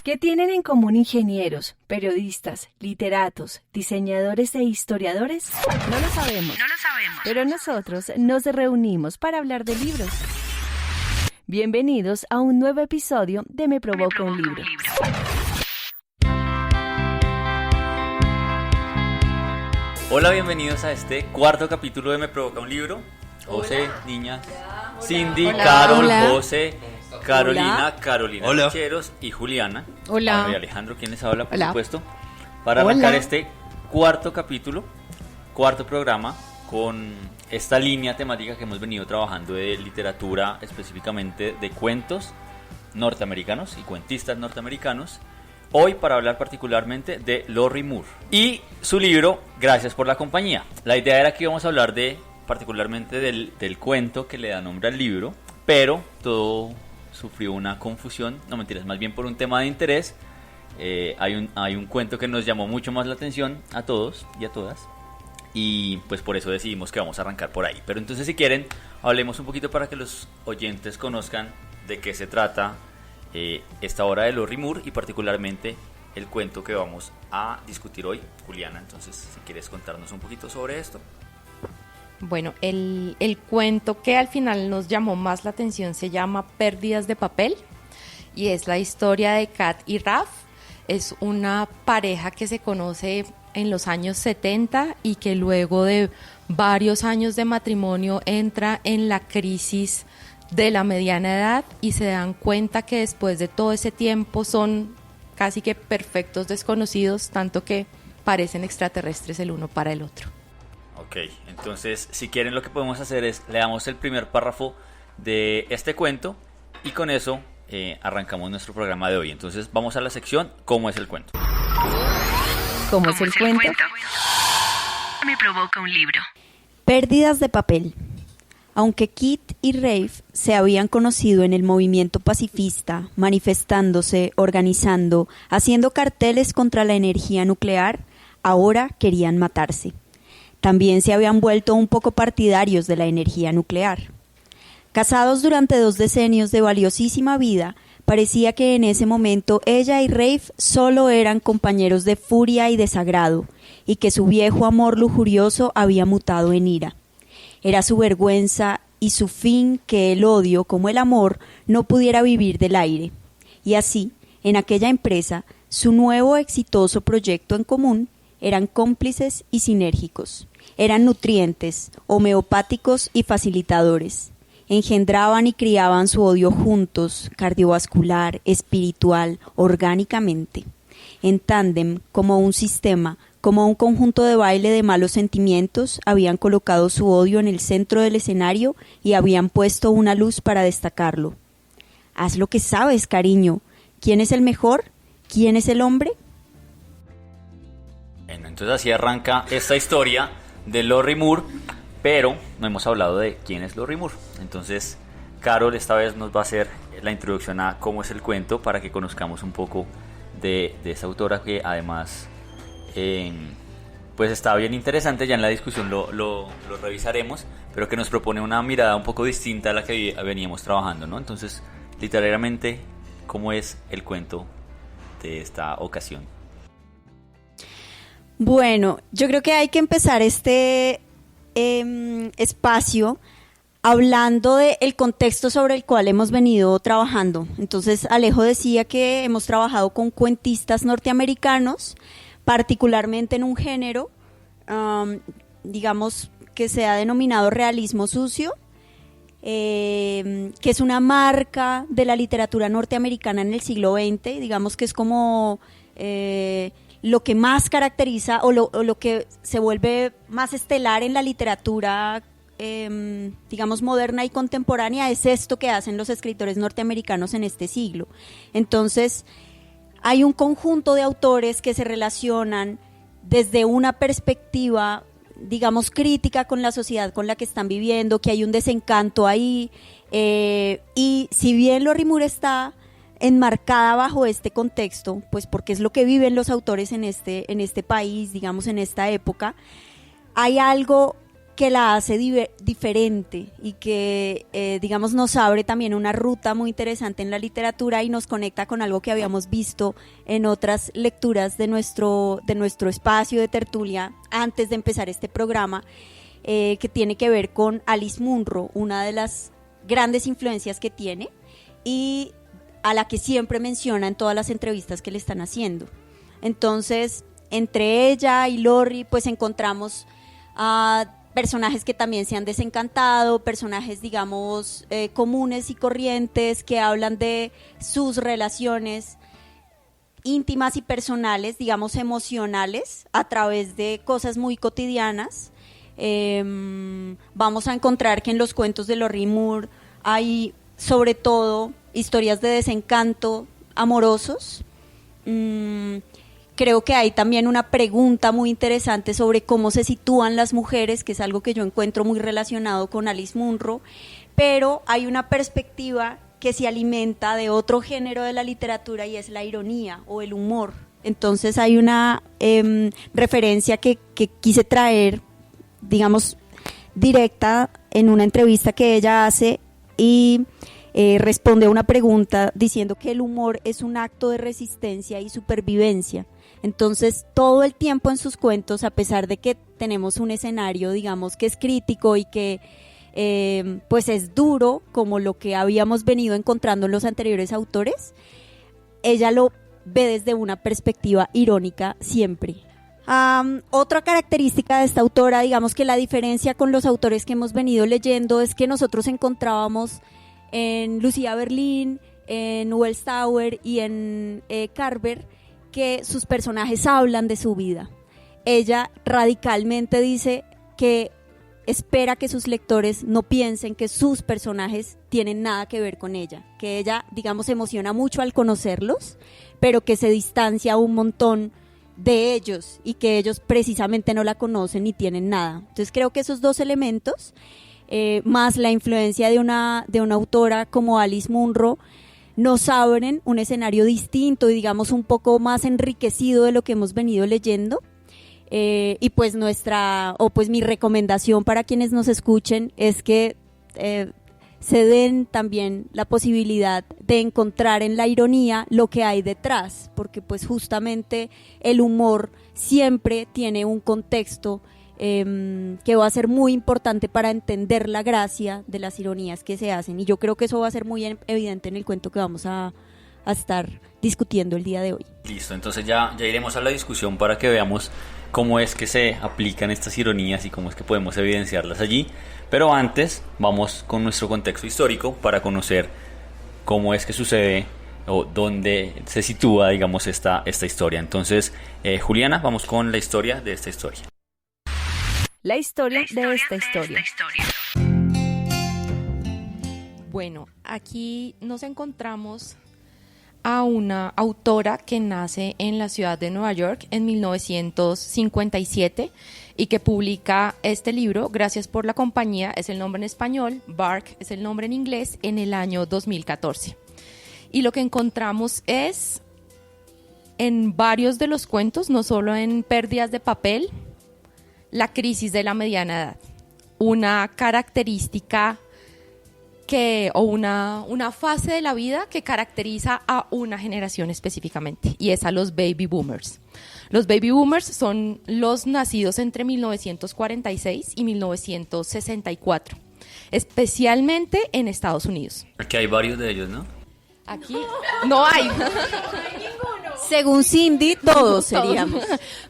¿Qué tienen en común ingenieros, periodistas, literatos, diseñadores e historiadores? No lo sabemos. Pero nosotros nos reunimos para hablar de libros. Bienvenidos a un nuevo episodio de Me Provoca un Libro. Hola, bienvenidos a este cuarto capítulo de Me Provoca un Libro. José, niñas, Cindy, Hola. Carol, Hola. José, Carolina, Hola. Carolina Hola. Lecheros y Juliana. Hola. Y Alejandro, quien les habla, por Hola. supuesto. Para Hola. arrancar este cuarto capítulo, cuarto programa, con esta línea temática que hemos venido trabajando de literatura, específicamente de cuentos norteamericanos y cuentistas norteamericanos. Hoy para hablar particularmente de Lorrie Moore y su libro Gracias por la compañía. La idea era que íbamos a hablar particularmente del cuento que le da nombre al libro, pero todo sufrió una confusión, no mentiras, más bien por un tema de interés. Hay un cuento que nos llamó mucho más la atención a todos y a todas, y pues por eso decidimos que vamos a arrancar por ahí. Pero entonces, si quieren, hablemos un poquito para que los oyentes conozcan de qué se trata esta obra de Lorrie Moore y particularmente el cuento que vamos a discutir hoy. Juliana, entonces, si quieres contarnos un poquito sobre esto. Bueno, el cuento que al final nos llamó más la atención se llama Pérdidas de papel y es la historia de Kat y Ralph. Es una pareja que se conoce en los años 70 y que luego de varios años de matrimonio entra en la crisis de la mediana edad y se dan cuenta que después de todo ese tiempo son casi que perfectos desconocidos, tanto que parecen extraterrestres el uno para el otro. Ok, entonces si quieren lo que podemos hacer es leamos el primer párrafo de este cuento y con eso arrancamos nuestro programa de hoy. Entonces vamos a la sección ¿Cómo es el cuento? ¿Cómo es el cuento? Me provoca un libro. Pérdidas de papel. Aunque Kit y Rafe se habían conocido en el movimiento pacifista, manifestándose, organizando, haciendo carteles contra la energía nuclear, ahora querían matarse. También se habían vuelto un poco partidarios de la energía nuclear. Casados durante 2 decenios de valiosísima vida, parecía que en ese momento ella y Rafe solo eran compañeros de furia y desagrado, y que su viejo amor lujurioso había mutado en ira. Era su vergüenza y su fin que el odio, como el amor, no pudiera vivir del aire. Y así, en aquella empresa, su nuevo exitoso proyecto en común, eran cómplices y sinérgicos. Eran nutrientes, homeopáticos y facilitadores. Engendraban y criaban su odio juntos, cardiovascular, espiritual, orgánicamente. En tándem, como un sistema, como un conjunto de baile de malos sentimientos, habían colocado su odio en el centro del escenario y habían puesto una luz para destacarlo. Haz lo que sabes, cariño. ¿Quién es el mejor? ¿Quién es el hombre? Bueno, entonces así arranca esta historia de Lorrie Moore, pero no hemos hablado de quién es Lorrie Moore. Entonces, Carol esta vez nos va a hacer la introducción a cómo es el cuento para que conozcamos un poco de esta autora que además pues está bien interesante. Ya en la discusión lo revisaremos, pero que nos propone una mirada un poco distinta a la que veníamos trabajando, ¿no? Entonces, literalmente, ¿cómo es el cuento de esta ocasión? Bueno, yo creo que hay que empezar este espacio hablando del contexto sobre el cual hemos venido trabajando. Entonces, Alejo decía que hemos trabajado con cuentistas norteamericanos, particularmente en un género, digamos, que se ha denominado realismo sucio, que es una marca de la literatura norteamericana en el siglo XX, digamos que es como lo que más caracteriza o lo que se vuelve más estelar en la literatura, digamos, moderna y contemporánea, es esto que hacen los escritores norteamericanos en este siglo. Entonces, hay un conjunto de autores que se relacionan desde una perspectiva, digamos, crítica con la sociedad con la que están viviendo, que hay un desencanto ahí, y si bien Lorrie Moore está enmarcada bajo este contexto, pues porque es lo que viven los autores en este país, digamos, en esta época, hay algo que la hace diferente y que, digamos, nos abre también una ruta muy interesante en la literatura y nos conecta con algo que habíamos visto en otras lecturas de nuestro espacio de tertulia antes de empezar este programa, que tiene que ver con Alice Munro, una de las grandes influencias que tiene y a la que siempre menciona en todas las entrevistas que le están haciendo. Entonces, entre ella y Lorri, pues encontramos a personajes que también se han desencantado, personajes, digamos, comunes y corrientes que hablan de sus relaciones íntimas y personales, digamos, emocionales, a través de cosas muy cotidianas. Vamos a encontrar que en los cuentos de Lorri Moore hay, sobre todo, historias de desencanto amorosos. Creo que hay también una pregunta muy interesante sobre cómo se sitúan las mujeres, que es algo que yo encuentro muy relacionado con Alice Munro, pero hay una perspectiva que se alimenta de otro género de la literatura y es la ironía o el humor. Entonces hay una referencia que quise traer, digamos, directa en una entrevista que ella hace y responde a una pregunta diciendo que el humor es un acto de resistencia y supervivencia. Entonces, todo el tiempo en sus cuentos, a pesar de que tenemos un escenario, digamos, que es crítico y que pues es duro, como lo que habíamos venido encontrando en los anteriores autores, ella lo ve desde una perspectiva irónica siempre. Otra característica de esta autora, digamos que la diferencia con los autores que hemos venido leyendo es que nosotros encontrábamos en Lucía Berlín, en Wells Tower y en Carver, que sus personajes hablan de su vida. Ella radicalmente dice que espera que sus lectores no piensen que sus personajes tienen nada que ver con ella, que ella, digamos, se emociona mucho al conocerlos, pero que se distancia un montón de ellos y que ellos precisamente no la conocen ni tienen nada. Entonces creo que esos dos elementos, más la influencia de una autora como Alice Munro, nos abren un escenario distinto y digamos un poco más enriquecido de lo que hemos venido leyendo, y pues mi recomendación para quienes nos escuchen es que se den también la posibilidad de encontrar en la ironía lo que hay detrás, porque pues justamente el humor siempre tiene un contexto que va a ser muy importante para entender la gracia de las ironías que se hacen, y yo creo que eso va a ser muy evidente en el cuento que vamos a estar discutiendo el día de hoy. Listo, entonces ya iremos a la discusión para que veamos cómo es que se aplican estas ironías y cómo es que podemos evidenciarlas allí, pero antes vamos con nuestro contexto histórico para conocer cómo es que sucede o dónde se sitúa, digamos, esta historia. Entonces, Juliana, vamos con la historia de esta historia. La historia de esta historia. Bueno, aquí nos encontramos a una autora que nace en la ciudad de Nueva York en 1957 y que publica este libro, Gracias por la compañía, es el nombre en español, Bark es el nombre en inglés, en el año 2014. Y lo que encontramos es en varios de los cuentos, no solo en Pérdidas de papel, la crisis de la mediana edad, una característica una fase de la vida que caracteriza a una generación específicamente, y es a los baby boomers. Los baby boomers son los nacidos entre 1946 y 1964, especialmente en Estados Unidos. Aquí hay varios de ellos, ¿no? Aquí no hay. Según Cindy, todos seríamos.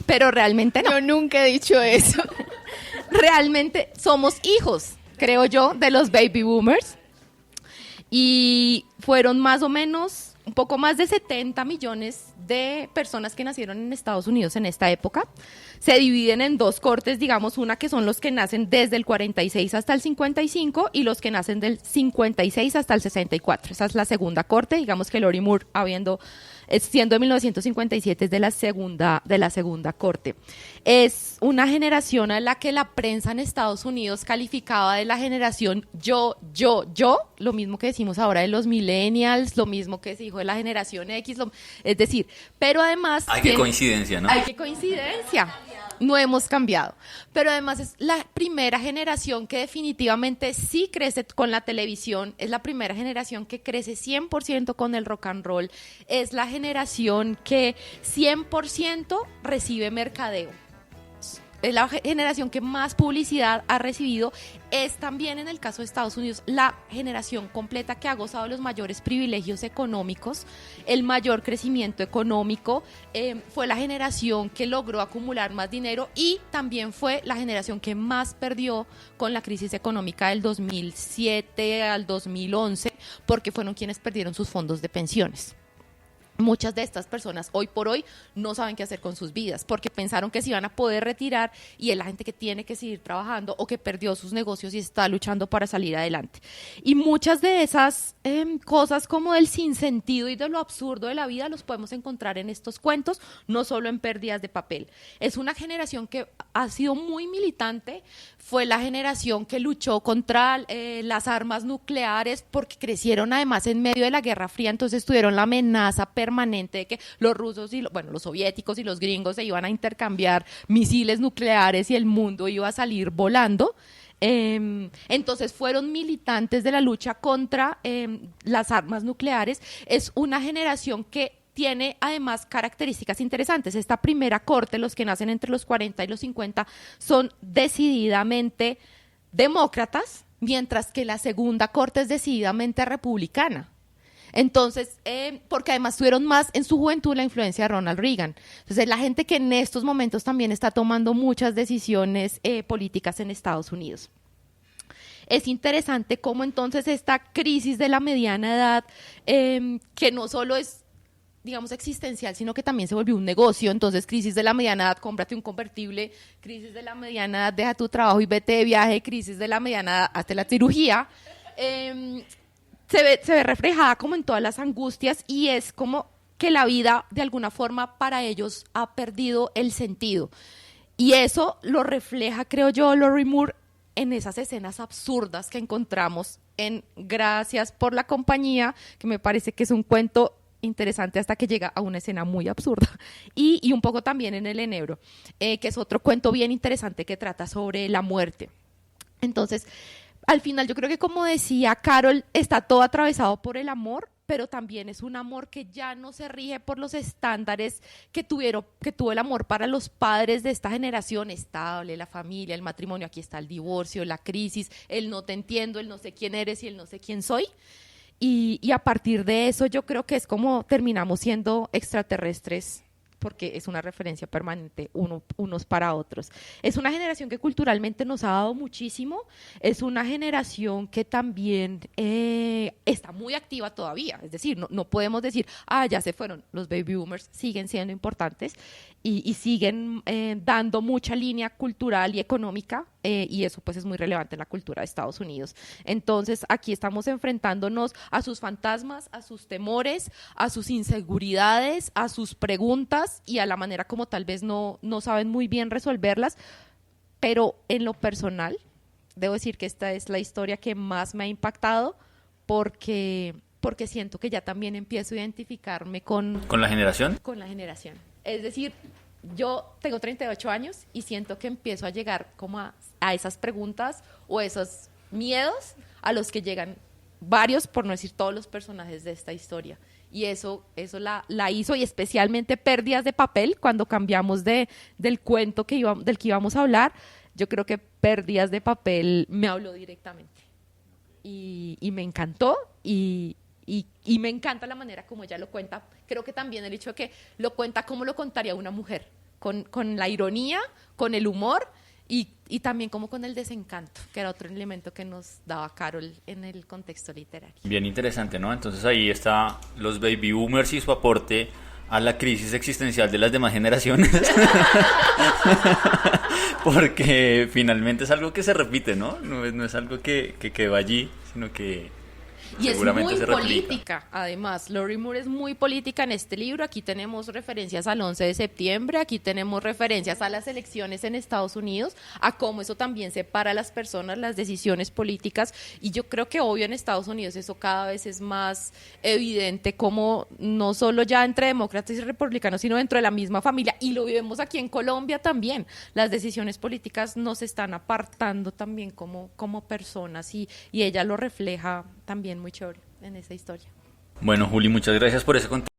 Pero realmente no. Yo nunca he dicho eso. Realmente somos hijos, creo yo, de los baby boomers. Y fueron más o menos un poco más de 70 millones de personas que nacieron en Estados Unidos en esta época. Se dividen en dos cortes, digamos, una que son los que nacen desde el 46 hasta el 55 y los que nacen del 56 hasta el 64. Esa es la segunda corte, digamos que Lorri Moore, siendo de 1957, es de la segunda corte. Es una generación a la que la prensa en Estados Unidos calificaba de la generación yo, lo mismo que decimos ahora de los millennials, millennials, lo mismo que se dijo de la generación X, es decir, pero además... Hay que coincidencia, ¿no? Hay que coincidencia. No hemos cambiado, pero además es la primera generación que definitivamente sí crece con la televisión, es la primera generación que crece 100% con el rock and roll, es la generación que 100% recibe mercadeo. Es la generación que más publicidad ha recibido, es también en el caso de Estados Unidos la generación completa que ha gozado los mayores privilegios económicos, el mayor crecimiento económico, fue la generación que logró acumular más dinero y también fue la generación que más perdió con la crisis económica del 2007 al 2011, porque fueron quienes perdieron sus fondos de pensiones. Muchas de estas personas hoy por hoy no saben qué hacer con sus vidas porque pensaron que se iban a poder retirar y es la gente que tiene que seguir trabajando o que perdió sus negocios y está luchando para salir adelante. Y muchas de esas cosas como del sinsentido y de lo absurdo de la vida los podemos encontrar en estos cuentos, no solo en Pérdidas de Papel. Es una generación que ha sido muy militante, fue la generación que luchó contra las armas nucleares porque crecieron además en medio de la Guerra Fría, entonces tuvieron la amenaza permanente de que los rusos y los soviéticos y los gringos se iban a intercambiar misiles nucleares y el mundo iba a salir volando. Entonces fueron militantes de la lucha contra las armas nucleares. Es una generación que tiene además características interesantes. Esta primera corte, los que nacen entre los 40 y los 50, son decididamente demócratas, mientras que la segunda corte es decididamente republicana. Entonces, porque además tuvieron más en su juventud la influencia de Ronald Reagan. Entonces, la gente que en estos momentos también está tomando muchas decisiones políticas en Estados Unidos. Es interesante cómo entonces esta crisis de la mediana edad, que no solo es, digamos, existencial, sino que también se volvió un negocio. Entonces, crisis de la mediana edad, cómprate un convertible, crisis de la mediana edad, deja tu trabajo y vete de viaje, crisis de la mediana edad, hazte la cirugía. Se ve reflejada como en todas las angustias y es como que la vida de alguna forma para ellos ha perdido el sentido. Y eso lo refleja, creo yo, Lori Moore en esas escenas absurdas que encontramos en Gracias por la compañía, que me parece que es un cuento interesante hasta que llega a una escena muy absurda. Y un poco también en El Enebro, que es otro cuento bien interesante que trata sobre la muerte. Entonces, al final yo creo que, como decía Carol, está todo atravesado por el amor, pero también es un amor que ya no se rige por los estándares que tuvo el amor para los padres de esta generación estable, la familia, el matrimonio. Aquí está el divorcio, la crisis, el no te entiendo, el no sé quién eres y el no sé quién soy. Y a partir de eso yo creo que es como terminamos siendo extraterrestres, porque es una referencia permanente unos para otros. Es una generación que culturalmente nos ha dado muchísimo, es una generación que también está muy activa todavía, es decir, no podemos decir, ya se fueron, los baby boomers siguen siendo importantes y siguen dando mucha línea cultural y económica, y eso pues es muy relevante en la cultura de Estados Unidos. Entonces aquí estamos enfrentándonos a sus fantasmas, a sus temores, a sus inseguridades, a sus preguntas y a la manera como tal vez no saben muy bien resolverlas, pero en lo personal debo decir que esta es la historia que más me ha impactado porque siento que ya también empiezo a identificarme con... ¿Con la generación? Con la generación. Es decir, yo tengo 38 años y siento que empiezo a llegar como a esas preguntas o esos miedos a los que llegan varios, por no decir todos los personajes de esta historia. Y eso la hizo, y especialmente Pérdidas de Papel, cuando cambiamos del cuento del que íbamos a hablar, yo creo que Pérdidas de Papel me habló directamente. Y me encantó, y me encanta la manera como ella lo cuenta. Creo que también el hecho de que lo cuenta como lo contaría una mujer, con la ironía, con el humor y también como con el desencanto, que era otro elemento que nos daba Carol en el contexto literario. Bien interesante, ¿no? Entonces ahí está los baby boomers y su aporte a la crisis existencial de las demás generaciones. Porque finalmente es algo que se repite, ¿no? No es algo que va allí, sino que Y es seguramente muy se replica. política, además. Lori Moore es muy política en este libro. Aquí tenemos referencias al 11 de septiembre, aquí tenemos referencias a las elecciones en Estados Unidos, a cómo eso también separa a las personas, las decisiones políticas. Y yo creo que obvio en Estados Unidos eso cada vez es más evidente, como no solo ya entre demócratas y republicanos, sino dentro de la misma familia. Y lo vemos aquí en Colombia también. Las decisiones políticas nos están apartando también como personas y ella lo refleja también muy chévere en esa historia. Bueno, Juli, muchas gracias por ese contexto.